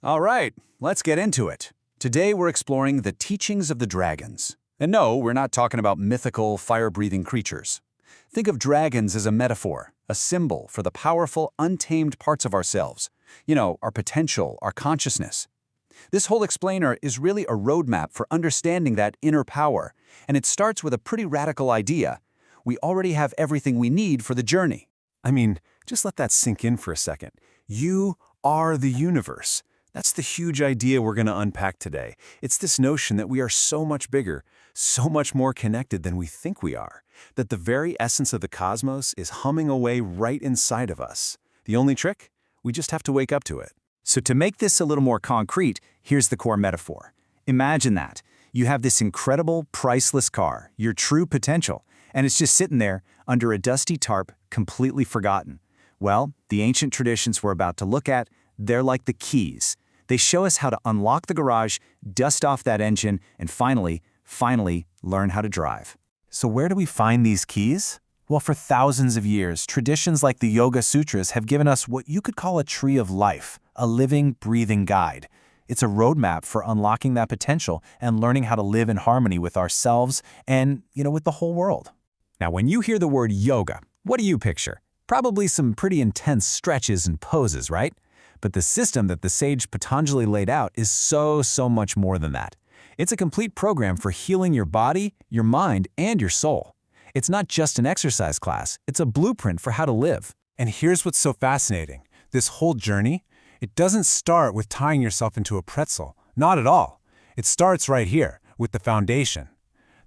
All right, let's get into it. Today we're exploring the teachings of the dragons. And no, we're not talking about mythical, fire-breathing creatures. Think of dragons as a metaphor, a symbol for the powerful, untamed parts of ourselves. You know, our potential, our consciousness. This whole explainer is really a roadmap for understanding that inner power, and it starts with a pretty radical idea. We already have everything we need for the journey. I mean, just let that sink in for a second. You are the universe. That's the huge idea we're going to unpack today. It's this notion that we are so much bigger, so much more connected than we think we are, that the very essence of the cosmos is humming away right inside of us. The only trick? We just have to wake up to it. So to make this a little more concrete, here's the core metaphor. Imagine that. You have this incredible, priceless car, your true potential, and it's just sitting there under a dusty tarp, completely forgotten. Well, the ancient traditions we're about to look at, they're like the keys. They show us how to unlock the garage, dust off that engine, and finally learn how to drive. So where do we find these keys? Well, for thousands of years, traditions like the Yoga Sutras have given us what you could call a tree of life, a living, breathing guide. It's a roadmap for unlocking that potential and learning how to live in harmony with ourselves and, with the whole world. Now, when you hear the word yoga, what do you picture? Probably some pretty intense stretches and poses, right? But the system that the sage Patanjali laid out is so much more than that. It's a complete program for healing your body, your mind, and your soul. It's not just an exercise class, it's a blueprint for how to live. And here's what's so fascinating. This whole journey, it doesn't start with tying yourself into a pretzel. Not at all. It starts right here, with the foundation.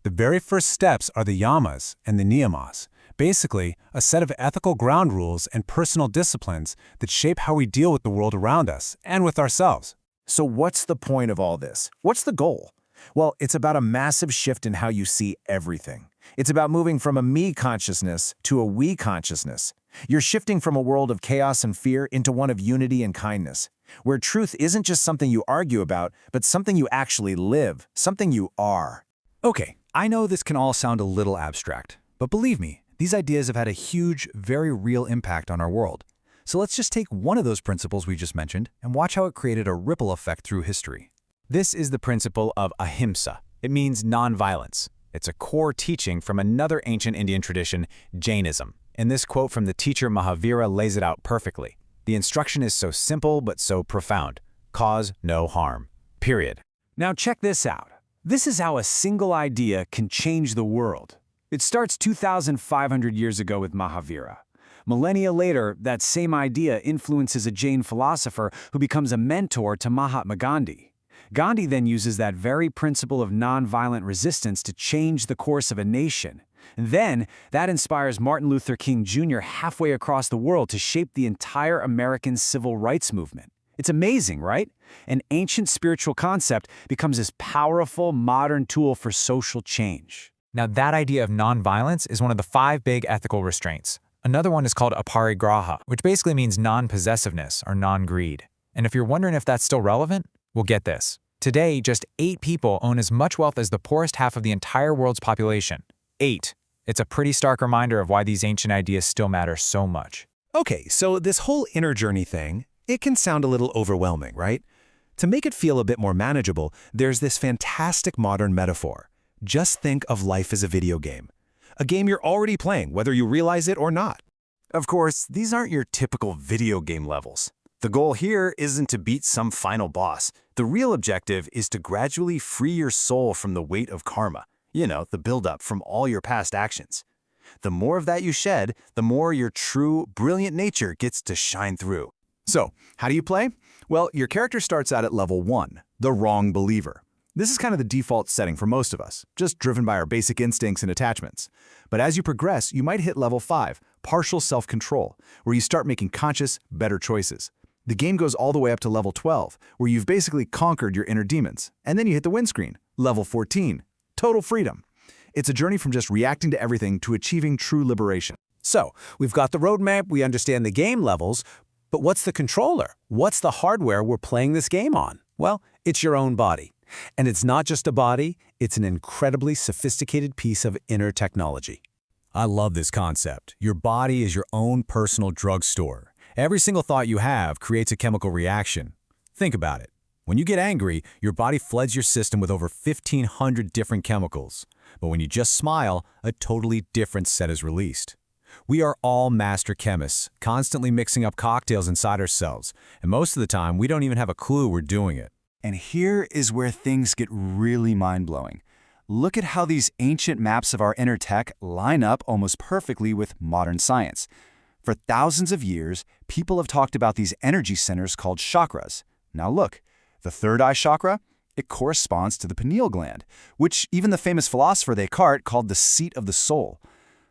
The very first steps are the yamas and the niyamas. Basically, a set of ethical ground rules and personal disciplines that shape how we deal with the world around us and with ourselves. So what's the point of all this? What's the goal? Well, it's about a massive shift in how you see everything. It's about moving from a me consciousness to a we consciousness. You're shifting from a world of chaos and fear into one of unity and kindness, where truth isn't just something you argue about, but something you actually live, something you are. Okay, I know this can all sound a little abstract, but believe me, these ideas have had a huge, very real impact on our world. So let's just take one of those principles we just mentioned and watch how it created a ripple effect through history. This is the principle of ahimsa. It means nonviolence. It's a core teaching from another ancient Indian tradition, Jainism. And this quote from the teacher Mahavira lays it out perfectly. The instruction is so simple but so profound. Cause no harm. Period. Now check this out. This is how a single idea can change the world. It starts 2,500 years ago with Mahavira. Millennia later, that same idea influences a Jain philosopher who becomes a mentor to Mahatma Gandhi. Gandhi then uses that very principle of nonviolent resistance to change the course of a nation. And then, that inspires Martin Luther King Jr. halfway across the world to shape the entire American civil rights movement. It's amazing, right? An ancient spiritual concept becomes this powerful modern tool for social change. Now that idea of nonviolence is one of the 5 big ethical restraints. Another one is called aparigraha, which basically means non-possessiveness or non-greed. And if you're wondering if that's still relevant, well, get this. Today, just 8 people own as much wealth as the poorest half of the entire world's population. 8. It's a pretty stark reminder of why these ancient ideas still matter so much. Okay, so this whole inner journey thing, it can sound a little overwhelming, right? To make it feel a bit more manageable, there's this fantastic modern metaphor. Just think of life as a video game. A game you're already playing, whether you realize it or not. Of course, these aren't your typical video game levels. The goal here isn't to beat some final boss. The real objective is to gradually free your soul from the weight of karma. The buildup from all your past actions. The more of that you shed, the more your true, brilliant nature gets to shine through. So, how do you play? Well, your character starts out at level 1, the wrong believer. This is kind of the default setting for most of us, just driven by our basic instincts and attachments. But as you progress, you might hit level 5, partial self-control, where you start making conscious, better choices. The game goes all the way up to level 12, where you've basically conquered your inner demons. And then you hit the windscreen, level 14, total freedom. It's a journey from just reacting to everything to achieving true liberation. So, we've got the roadmap, we understand the game levels, but what's the controller? What's the hardware we're playing this game on? Well, it's your own body. And it's not just a body, it's an incredibly sophisticated piece of inner technology. I love this concept. Your body is your own personal drugstore. Every single thought you have creates a chemical reaction. Think about it. When you get angry, your body floods your system with over 1,500 different chemicals. But when you just smile, a totally different set is released. We are all master chemists, constantly mixing up cocktails inside ourselves, and most of the time we don't even have a clue we're doing it. And here is where things get really mind-blowing. Look at how these ancient maps of our inner tech line up almost perfectly with modern science. For thousands of years, people have talked about these energy centers called chakras. Now look, the third eye chakra, it corresponds to the pineal gland, which even the famous philosopher Descartes called the seat of the soul.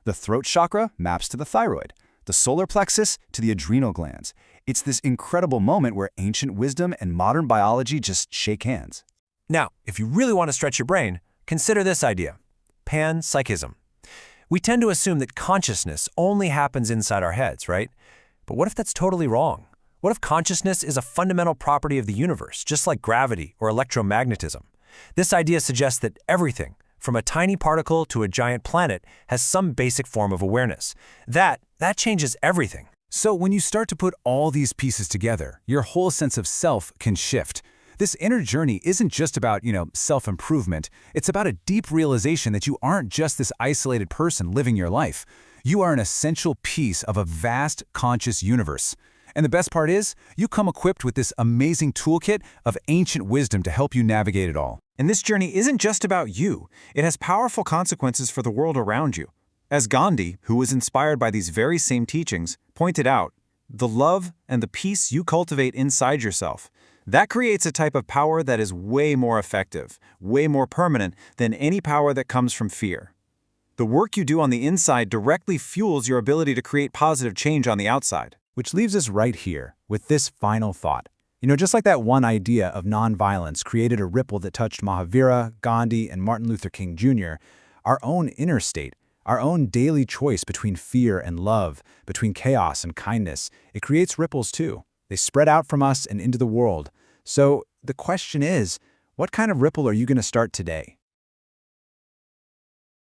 The throat chakra maps to the thyroid, the solar plexus to the adrenal glands. It's this incredible moment where ancient wisdom and modern biology just shake hands. Now, if you really want to stretch your brain, consider this idea: panpsychism. We tend to assume that consciousness only happens inside our heads, right? But what if that's totally wrong? What if consciousness is a fundamental property of the universe, just like gravity or electromagnetism? This idea suggests that everything, from a tiny particle to a giant planet, has some basic form of awareness. That changes everything. So when you start to put all these pieces together, your whole sense of self can shift. This inner journey isn't just about, self-improvement. It's about a deep realization that you aren't just this isolated person living your life. You are an essential piece of a vast, conscious universe. And the best part is, you come equipped with this amazing toolkit of ancient wisdom to help you navigate it all. And this journey isn't just about you. It has powerful consequences for the world around you. As Gandhi, who was inspired by these very same teachings, pointed out, the love and the peace you cultivate inside yourself, that creates a type of power that is way more effective, way more permanent than any power that comes from fear. The work you do on the inside directly fuels your ability to create positive change on the outside. Which leaves us right here with this final thought. Just like that one idea of nonviolence created a ripple that touched Mahavira, Gandhi, and Martin Luther King Jr., our own inner state, our own daily choice between fear and love, between chaos and kindness, it creates ripples too. They spread out from us and into the world. So the question is, what kind of ripple are you going to start today?